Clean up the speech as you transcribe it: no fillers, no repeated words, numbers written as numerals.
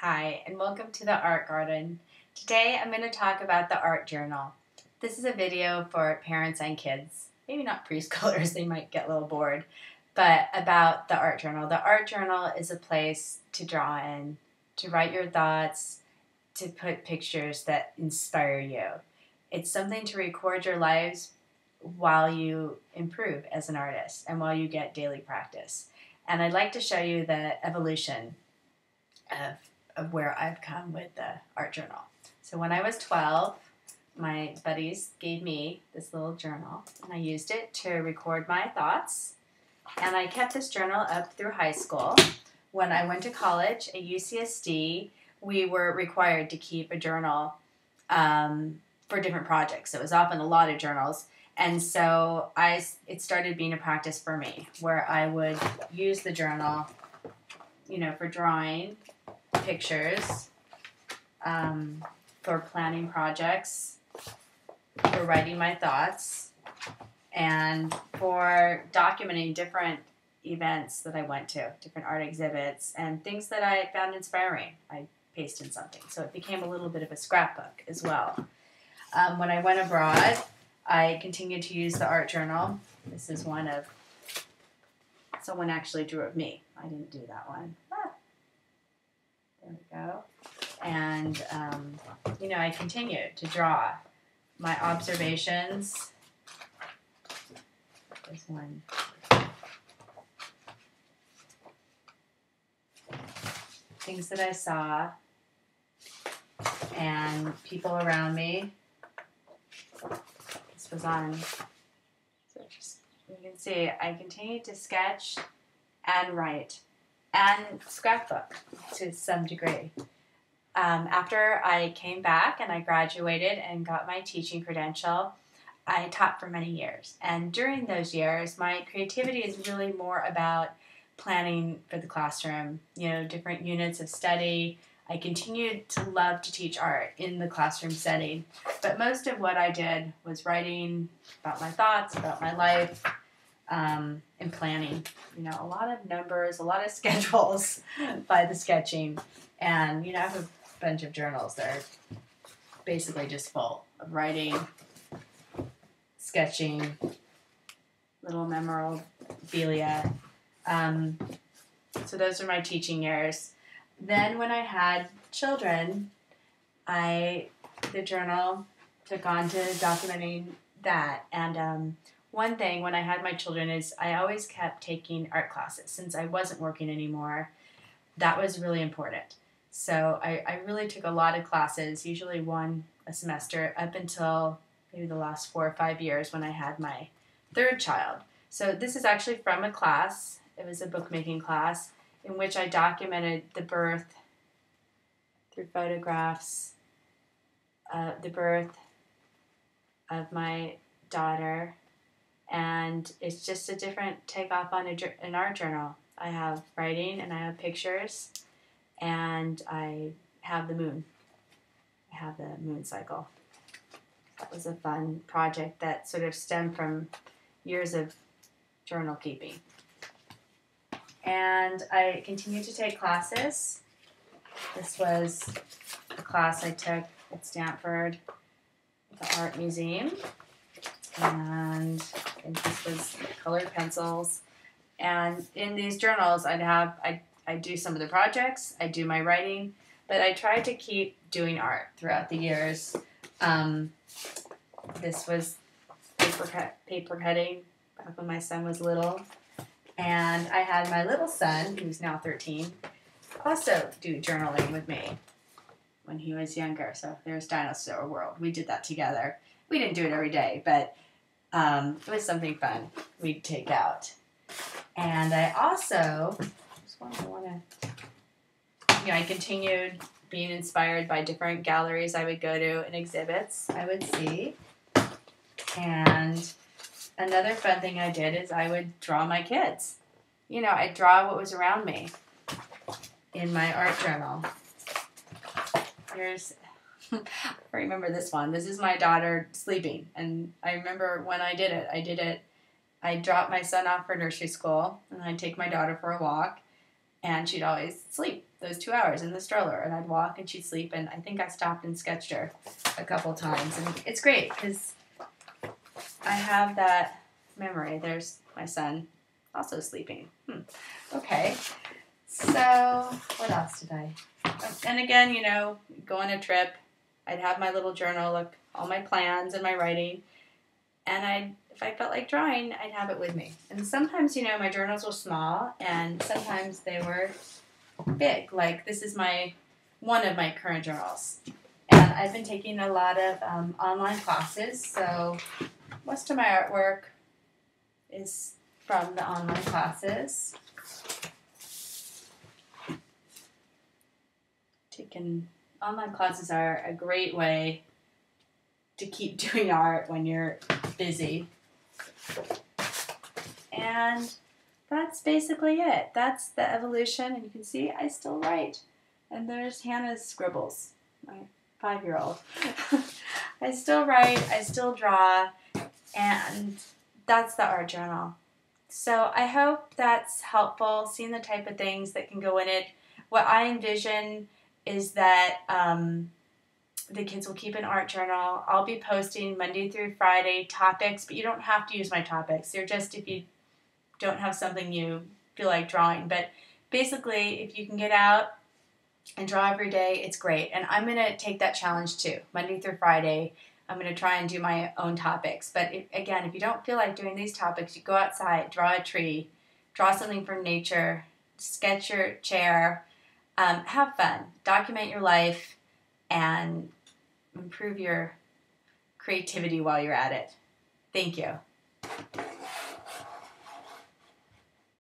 Hi, and welcome to the Art Garden. Today I'm going to talk about the art journal. This is a video for parents and kids, maybe not preschoolers, they might get a little bored, but about the art journal. The art journal is a place to draw in, to write your thoughts, to put pictures that inspire you. It's something to record your lives while you improve as an artist and while you get daily practice. And I'd like to show you the evolution of where I've come with the art journal. So when I was 12, my buddies gave me this little journal, and I used it to record my thoughts. And I kept this journal up through high school. When I went to college at UCSD, we were required to keep a journal for different projects. So it was often a lot of journals. And so it started being a practice for me, where I would use the journal, for drawing pictures, for planning projects, for writing my thoughts, and for documenting different events that I went to, different art exhibits, and things that I found inspiring. I pasted something, so it became a little bit of a scrapbook as well. When I went abroad, I continued to use the art journal. This is one of, someone actually drew of me. I didn't do that one. There we go. And, I continued to draw my observations. There's one. Things that I saw and people around me. This was on, so you can see I continued to sketch and write and scrapbook to some degree. After I came back and I graduated and got my teaching credential, I taught for many years. And during those years, my creativity is really more about planning for the classroom, different units of study. I continued to love to teach art in the classroom setting, but most of what I did was writing about my thoughts, about my life, and planning. A lot of numbers, a lot of schedules by the sketching. And, I have a bunch of journals that are basically just full of writing, sketching, little memorabilia. So those are my teaching years. Then when I had children, the journal took on to documenting that. And one thing when I had my children is I always kept taking art classes. Since I wasn't working anymore, that was really important. So I really took a lot of classes, usually one a semester, up until maybe the last 4 or 5 years when I had my third child. So this is actually from a class. It was a bookmaking class in which I documented the birth through photographs, the birth of my daughter, and it's just a different takeoff on an art journal. I have writing and I have pictures, and I have the moon. I have the moon cycle. That was a fun project that sort of stemmed from years of journal keeping. And I continued to take classes. This was a class I took at Stanford, the Art Museum. And this was colored pencils. And in these journals, I do some of the projects, I do my writing, but I tried to keep doing art throughout the years. This was paper cutting back when my son was little. And I had my little son, who's now 13, also do journaling with me when he was younger. So there's Dinosaur World. We did that together. We didn't do it every day, but it was something fun we'd take out. And I also, I continued being inspired by different galleries I would go to and exhibits I would see. And another fun thing I did is I would draw my kids. I'd draw what was around me in my art journal. I remember this one. This is my daughter sleeping. And I remember when I did it, I dropped my son off for nursery school, and I'd take my daughter for a walk, and she'd always sleep. those 2 hours in the stroller, and I'd walk and she'd sleep, and I think I stopped and sketched her a couple times. And it's great because I have that memory. There's my son also sleeping. Okay. So what else did I? And again, you know, go on a trip, I'd have my little journal, look, all my plans and my writing, and if I felt like drawing, I'd have it with me. And sometimes, you know, my journals were small, and sometimes they were big. Like this is one of my current journals. And I've been taking a lot of online classes, so most of my artwork is from the online classes. Online classes are a great way to keep doing art when you're busy. And that's basically it. That's the evolution, and you can see I still write. And there's Hannah's scribbles, my 5-year-old. I still write, I still draw, and that's the art journal. So I hope that's helpful, seeing the type of things that can go in it. What I envision is that the kids will keep an art journal. I'll be posting Monday through Friday topics, but you don't have to use my topics. They're just if you don't have something you feel like drawing. But basically, if you can get out and draw every day, it's great. And I'm going to take that challenge too. Monday through Friday, I'm going to try and do my own topics. But again, if you don't feel like doing these topics, you go outside, draw a tree, draw something from nature, sketch your chair, have fun, document your life, and improve your creativity while you're at it. Thank you.